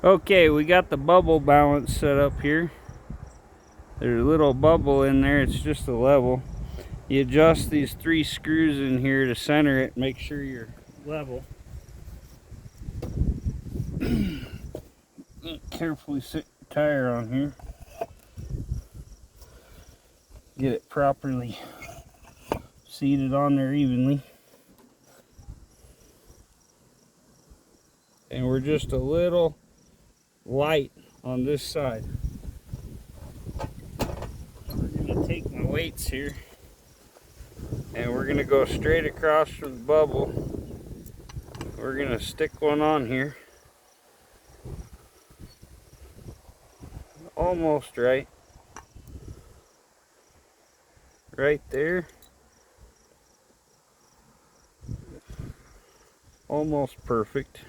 Okay, we got the bubble balance set up here. There's a little bubble in there, it's just a level. You adjust these 3 screws in here to center it, make sure you're level. Carefully sit your tire on here. Get it properly seated on there evenly. And we're just a little light on this side. We're going to take my weights here and we're going to go straight across from the bubble. We're going to stick one on here. Almost right. Right there. Almost perfect.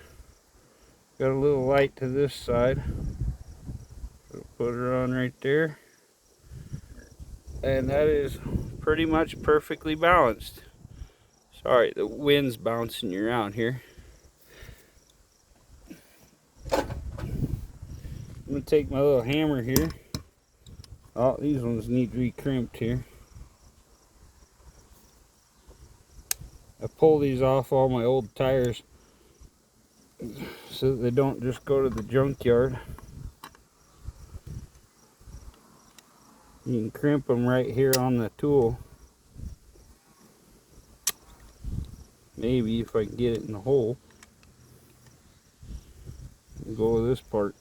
Got a little light to this side. Put her on right there. And that is pretty much perfectly balanced. Sorry, the wind's bouncing you around here. I'm going to take my little hammer here. Oh, these ones need to be crimped here. I pull these off all my old tires so that they don't just go to the junkyard. You can crimp them right here on the tool. Maybe if I can get it in the hole. Go with this part.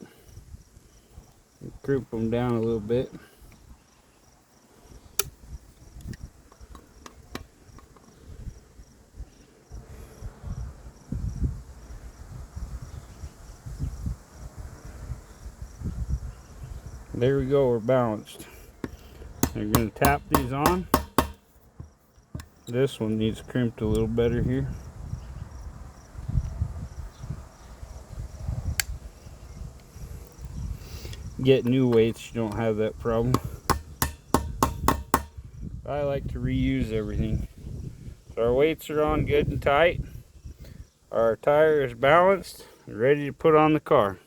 Crimp them down a little bit. There we go, we're balanced. We're going to tap these on. This one needs crimped a little better here. Get new weights, you don't have that problem. I like to reuse everything. So our weights are on good and tight. Our tire is balanced, ready to put on the car.